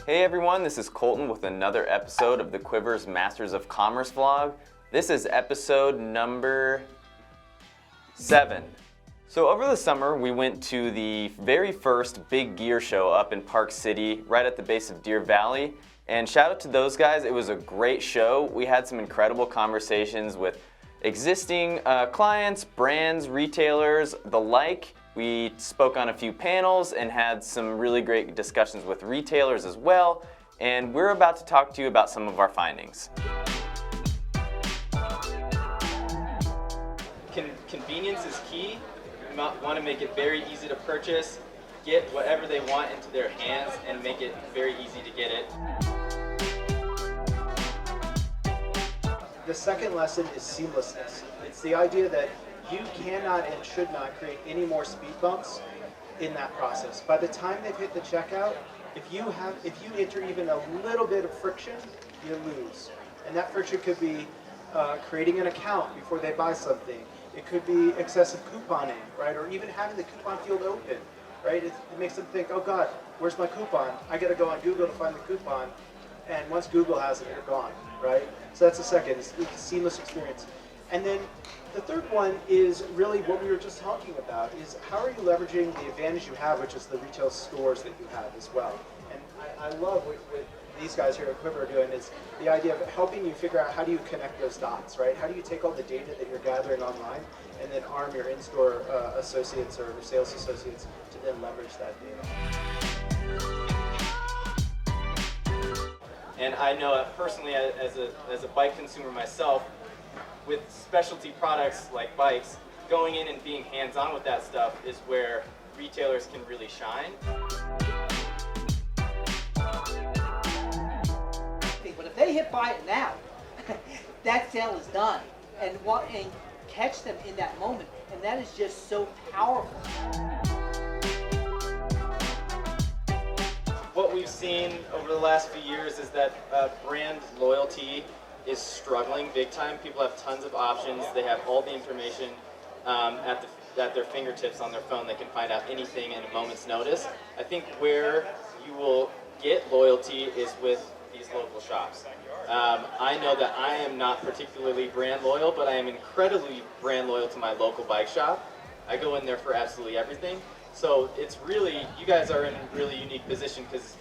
Hey everyone, this is Colton with another episode of the Quivers Masters of Commerce vlog. This is episode number 7. So over the summer, we went to the very first big gear show up in Park City, right at the base of Deer Valley. And shout out to those guys, it was a great show. We had some incredible conversations with existing clients, brands, retailers, the like. We spoke on a few panels and had some really great discussions with retailers as well. And we're about to talk to you about some of our findings. Convenience is key. You want to make it very easy to purchase, get whatever they want into their hands, and make it very easy to get it. The second lesson is seamlessness. It's the idea that you cannot and should not create any more speed bumps in that process. By the time they've hit the checkout, if you enter even a little bit of friction, you lose. And that friction could be creating an account before they buy something. It could be excessive couponing, right? Or even having the coupon field open, right? It makes them think, oh God, where's my coupon? I gotta go on Google to find the coupon. And once Google has it, they're gone, right? So that's the second, it's a seamless experience. And then the third one is really what we were just talking about, is how are you leveraging the advantage you have, which is the retail stores that you have as well. And I love what these guys here at Quiver are doing, is the idea of helping you figure out how do you connect those dots, right? How do you take all the data that you're gathering online and then arm your in-store associates or sales associates to then leverage that data. And I know personally, as a bike consumer myself, with specialty products like bikes, going in and being hands-on with that stuff is where retailers can really shine. But if they hit buy it now, that sale is done, and catch them in that moment, and that is just so powerful. What we've seen over the last few years is that brand loyalty is struggling big time. People have tons of options. They have all the information at their fingertips on their phone. They can find out anything in a moment's notice. I think where you will get loyalty is with these local shops. I know that I am not particularly brand loyal, but I am incredibly brand loyal to my local bike shop. I go in there for absolutely everything. So it's really, you guys are in a really unique position because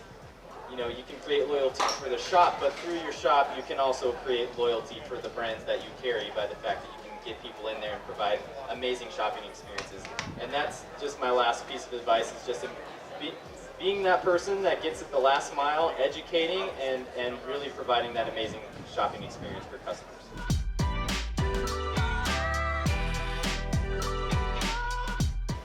you can create loyalty for the shop, but through your shop you can also create loyalty for the brands that you carry by the fact that you can get people in there and provide amazing shopping experiences. And that's just my last piece of advice, is just being that person that gets at the last mile, educating and really providing that amazing shopping experience for customers.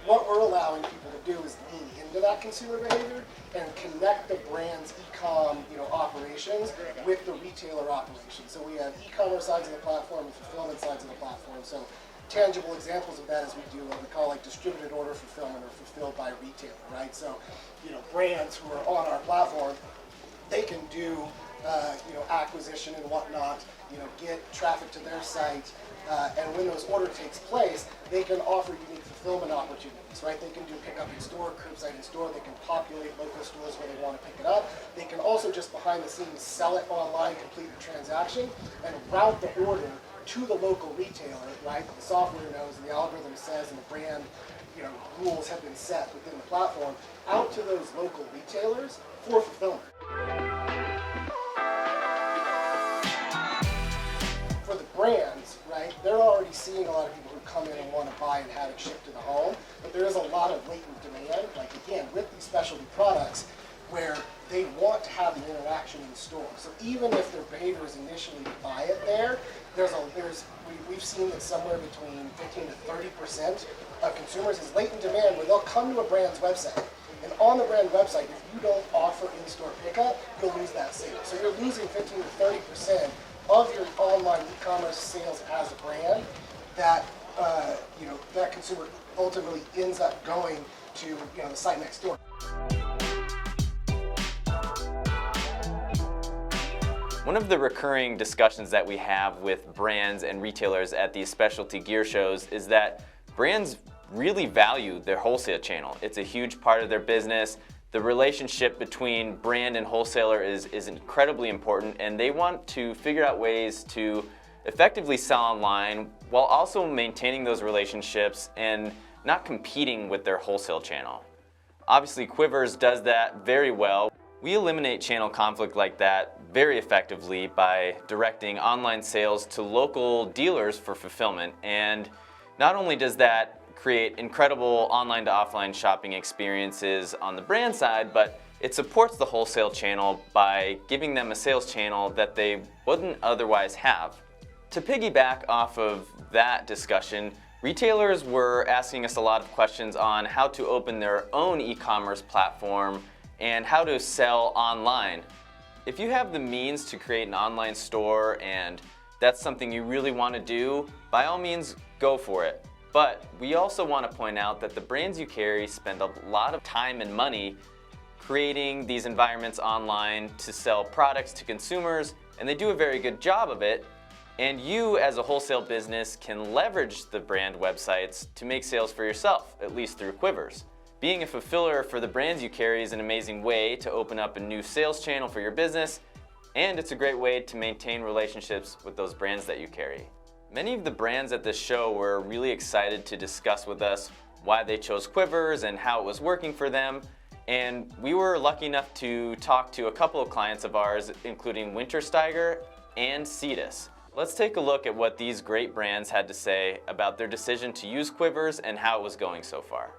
What we're allowing people to do is lean into that consumer behavior and connect the brand's e-com operations with the retailer operations. So we have e-commerce sides of the platform and fulfillment sides of the platform. So tangible examples of that is we do what we call like distributed order fulfillment, or fulfilled by retailer, right? So brands who are on our platform, they can do acquisition and whatnot, get traffic to their site, and when those order takes place, they can offer unique fulfillment opportunities, right? They can do pick up in store, curbside in store, they can populate local stores where they want to pick it up. They can also just behind the scenes sell it online, complete the transaction, and route the order to the local retailer, right? The software knows, and the algorithm says, and the brand rules have been set within the platform, out to those local retailers for fulfillment. For the brands, right, they're already seeing a lot of people who come in and want to buy and have it shipped to the home, but there is a lot of latent demand, like again, with these specialty products, where they want to have the interaction in store. So even if their behavior is initially to buy it there, we've seen that somewhere between 15 to 30% of consumers is latent demand, where they'll come to a brand's website, and on the brand website, if you don't offer in-store pickup, you'll lose that sale. So you're losing 15 to 30% of your online e-commerce sales as a brand, that that consumer ultimately ends up going to the site next door. One of the recurring discussions that we have with brands and retailers at these specialty gear shows is that brands really value their wholesale channel. It's a huge part of their business. The relationship between brand and wholesaler is incredibly important, and they want to figure out ways to effectively sell online while also maintaining those relationships and not competing with their wholesale channel. Obviously, Quivers does that very well. We eliminate channel conflict like that very effectively by directing online sales to local dealers for fulfillment. And not only does that create incredible online to offline shopping experiences on the brand side, but it supports the wholesale channel by giving them a sales channel that they wouldn't otherwise have. To piggyback off of that discussion, retailers were asking us a lot of questions on how to open their own e-commerce platform and how to sell online. If you have the means to create an online store and that's something you really want to do, by all means, go for it. But we also want to point out that the brands you carry spend a lot of time and money creating these environments online to sell products to consumers, and they do a very good job of it. And you, as a wholesale business, can leverage the brand websites to make sales for yourself, at least through Quivers. Being a fulfiller for the brands you carry is an amazing way to open up a new sales channel for your business, and it's a great way to maintain relationships with those brands that you carry. Many of the brands at this show were really excited to discuss with us why they chose Quivers and how it was working for them. And we were lucky enough to talk to a couple of clients of ours, including Wintersteiger and Sidas. Let's take a look at what these great brands had to say about their decision to use Quivers and how it was going so far.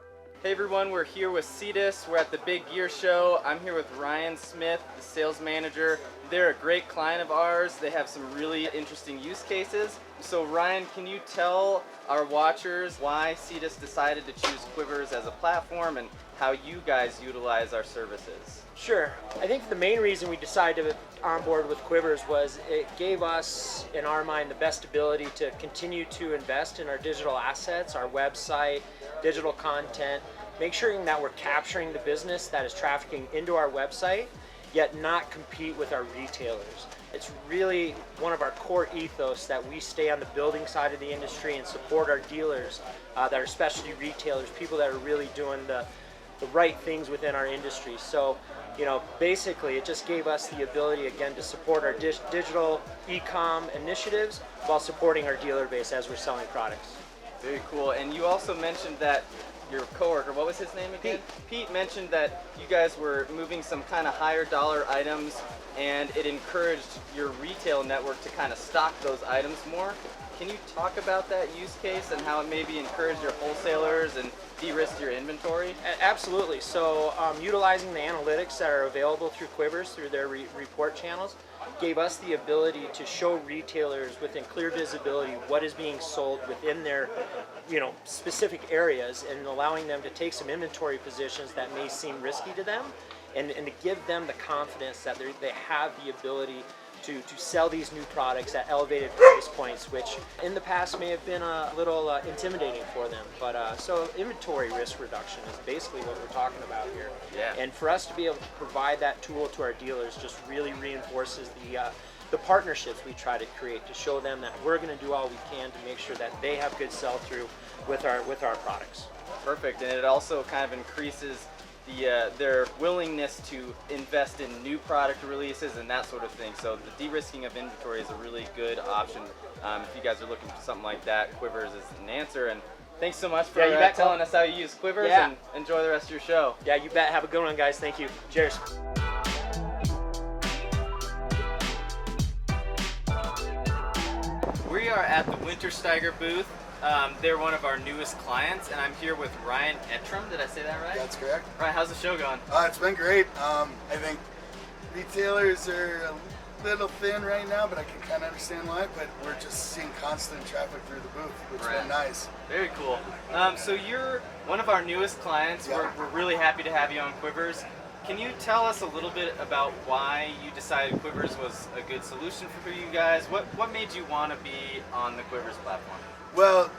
Hey everyone, we're here with Sidas. We're at the Big Gear Show. I'm here with Ryan Smith, the sales manager. They're a great client of ours. They have some really interesting use cases. So Ryan, can you tell our watchers why Sidas decided to choose Quivers as a platform and how you guys utilize our services? Sure. I think the main reason we decided to onboard with Quivers was it gave us, in our mind, the best ability to continue to invest in our digital assets, our website, digital content, make sure that we're capturing the business that is trafficking into our website, yet not compete with our retailers. It's really one of our core ethos that we stay on the building side of the industry and support our dealers that are specialty retailers, people that are really doing the right things within our industry. So, basically it just gave us the ability again to support our digital e-com initiatives while supporting our dealer base as we're selling products. Very cool. And you also mentioned that your coworker, what was his name again? Pete mentioned that you guys were moving some kind of higher dollar items and it encouraged your retail network to kind of stock those items more. Can you talk about that use case and how it maybe encouraged your wholesalers and de-risked your inventory? Absolutely. So utilizing the analytics that are available through Quivers, through their report channels, gave us the ability to show retailers within clear visibility what is being sold within their specific areas, and allowing them to take some inventory positions that may seem risky to them, and to give them the confidence that they have the ability to sell these new products at elevated price points, which in the past may have been a little intimidating for them. But so inventory risk reduction is basically what we're talking about here. Yeah. And for us to be able to provide that tool to our dealers just really reinforces the partnerships we try to create to show them that we're going to do all we can to make sure that they have good sell-through with our products. Perfect. And it also kind of increases their willingness to invest in new product releases and that sort of thing. So the de-risking of inventory is a really good option. If you guys are looking for something like that, Quivers is an answer. And thanks so much for telling us how you use Quivers, and enjoy the rest of your show. Yeah, you bet. Have a good one, guys. Thank you. Cheers. We are at the Wintersteiger booth. They're one of our newest clients, and I'm here with Ryan Ettram. Did I say that right? That's correct. Ryan, how's the show going? It's been great. I think retailers are a little thin right now, but I can kind of understand why. But we're just seeing constant traffic through the booth, which has been nice. Very cool. So you're one of our newest clients. Yeah. We're really happy to have you on Quivers. Can you tell us a little bit about why you decided Quivers was a good solution for you guys? What made you want to be on the Quivers platform? Well,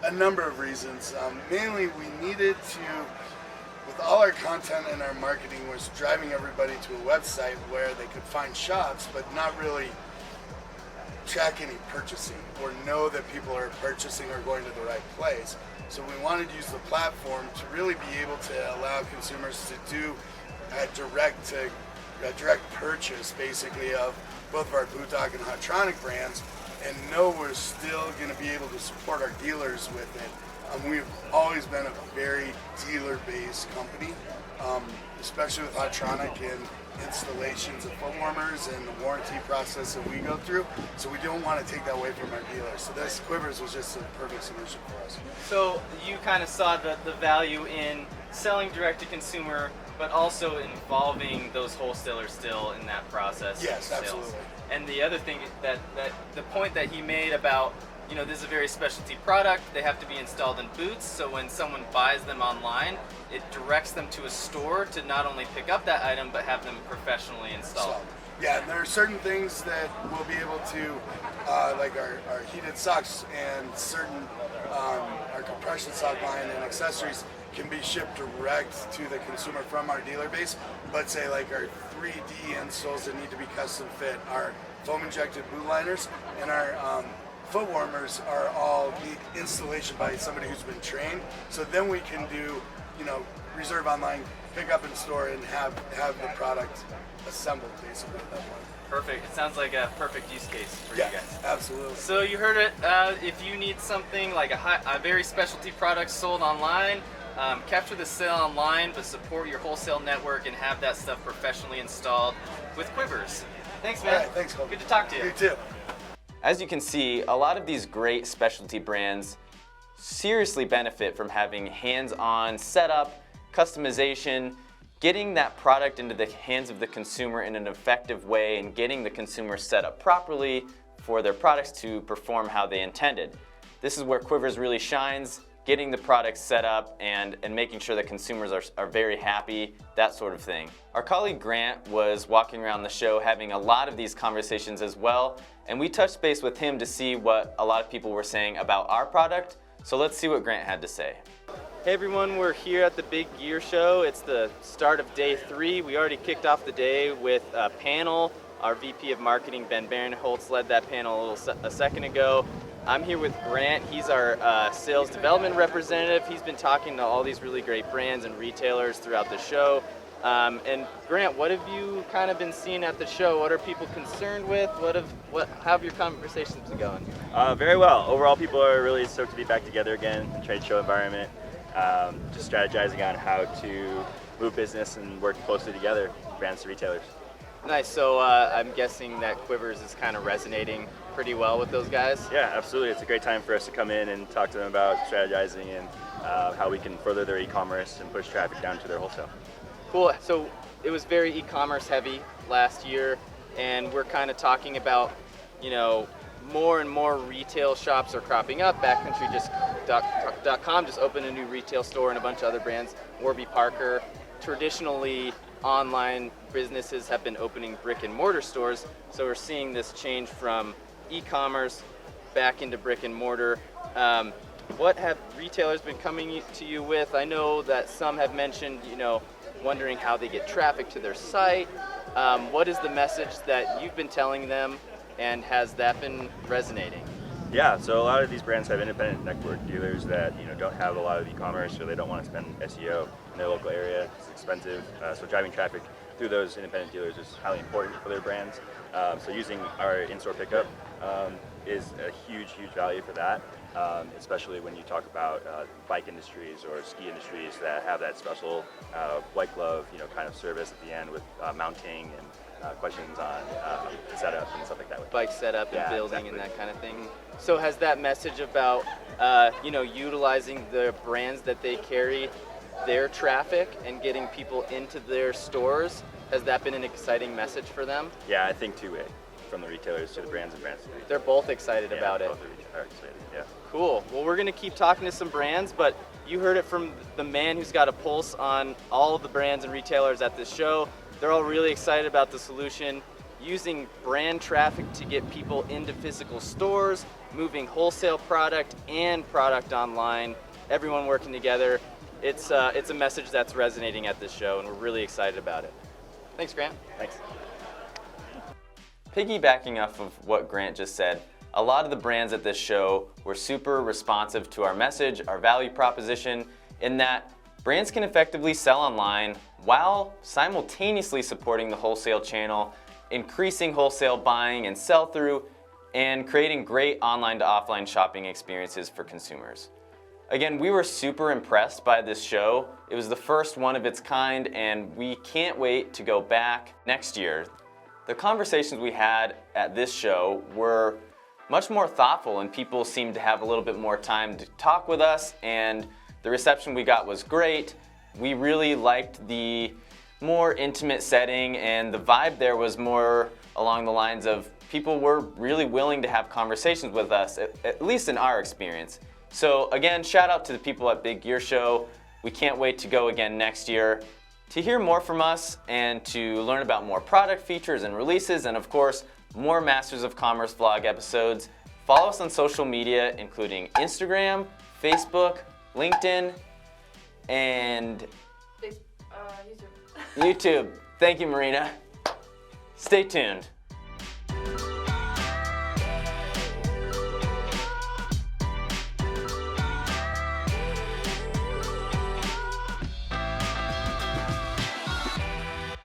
a number of reasons. Mainly, we needed to, with all our content and our marketing, was driving everybody to a website where they could find shops, but not really track any purchasing or know that people are purchasing or going to the right place. So we wanted to use the platform to really be able to allow consumers to do had direct purchase basically of both of our Boot Dog and Hotronic brands, and know we're still going to be able to support our dealers with it. We've always been a very dealer-based company, especially with Hotronic and installations of foot warmers and the warranty process that we go through. So we don't want to take that away from our dealers. So this Quivers was just a perfect solution for us. So you kind of saw the value in selling direct to consumer, but also involving those wholesalers still in that process. Yes, of sales. absolutely. And the other thing that the point that he made about, you know, this is a very specialty product, they have to be installed in boots, so when someone buys them online, it directs them to a store to not only pick up that item, but have them professionally installed. So, yeah, and there are certain things that we'll be able to, like our heated socks and certain, our compression sock line and accessories can be shipped direct to the consumer from our dealer base, but say like our 3D insoles that need to be custom fit, our foam injected boot liners, and our foot warmers are all the installation by somebody who's been trained. So then we can do, you know, reserve online, pick up in store, and have the product assembled basically at that point. Perfect. It sounds like a perfect use case for you guys. Absolutely. So you heard it. If you need something like a very specialty product sold online, capture the sale online, but support your wholesale network and have that stuff professionally installed with Quivers. Thanks, man. All right, thanks, Colby. Good to talk to you. You too. As you can see, a lot of these great specialty brands seriously benefit from having hands-on setup, customization, getting that product into the hands of the consumer in an effective way, and getting the consumer set up properly for their products to perform how they intended. This is where Quivers really shines, getting the products set up and making sure that consumers are very happy, that sort of thing. Our colleague Grant was walking around the show having a lot of these conversations as well, and we touched base with him to see what a lot of people were saying about our product. So let's see what Grant had to say. Hey everyone, we're here at the Big Gear Show. It's the start of day 3. We already kicked off the day with a panel. Our VP of Marketing, Ben Barenholtz, led that panel a second ago. I'm here with Grant. He's our sales development representative. He's been talking to all these really great brands and retailers throughout the show. And Grant, what have you kind of been seeing at the show? What are people concerned with? How have your conversations been going? Very well. Overall, people are really stoked to be back together again in the trade show environment. Just strategizing on how to move business and work closely together, brands to retailers. Nice. So I'm guessing that Quivers is kind of resonating pretty well with those guys? Yeah, absolutely. It's a great time for us to come in and talk to them about strategizing and how we can further their e-commerce and push traffic down to their wholesale. Cool. So it was very e-commerce heavy last year, and we're kind of talking about, you know, more and more retail shops are cropping up. Backcountry.com just opened a new retail store, and a bunch of other brands. Warby Parker. Traditionally, online businesses have been opening brick and mortar stores, so we're seeing this change from e-commerce back into brick and mortar. What have retailers been coming to you with? I know that some have mentioned, you know, wondering how they get traffic to their site. What is the message that you've been telling them, and has that been resonating? Yeah, so a lot of these brands have independent network dealers that don't have a lot of e-commerce, or they don't want to spend SEO in their local area. It's expensive, so driving traffic through those independent dealers is highly important for their brands. So using our in-store pickup is a huge value for that, especially when you talk about bike industries or ski industries that have that special white glove, kind of service at the end with mounting and questions on setup and stuff like that. Bike setup and building, exactly. And that kind of thing. So has that message about utilizing the brands that they carry, their traffic, and getting people into their stores, has that been an exciting message for them? Yeah, I think two-way, from the retailers to the brands and brands to the retailers. They're both excited about it. Both are excited, yeah. Cool. Well, we're going to keep talking to some brands, but you heard it from the man who's got a pulse on all of the brands and retailers at this show. They're all really excited about the solution, using brand traffic to get people into physical stores, moving wholesale product and product online, everyone working together. It's a message that's resonating at this show, and we're really excited about it. Thanks, Grant. Thanks. Piggybacking off of what Grant just said, a lot of the brands at this show were super responsive to our message, our value proposition, in that brands can effectively sell online while simultaneously supporting the wholesale channel, increasing wholesale buying and sell-through, and creating great online to offline shopping experiences for consumers. Again, we were super impressed by this show. It was the first one of its kind, and we can't wait to go back next year. The conversations we had at this show were much more thoughtful, and people seemed to have a little bit more time to talk with us, and the reception we got was great. We really liked the more intimate setting, and the vibe there was more along the lines of people were really willing to have conversations with us, at least in our experience. So again, shout out to the people at Big Gear Show. We can't wait to go again next year. To hear more from us and to learn about more product features and releases, and of course, more Masters of Commerce vlog episodes, follow us on social media, including Instagram, Facebook, LinkedIn, and YouTube. Thank you, Marina. Stay tuned.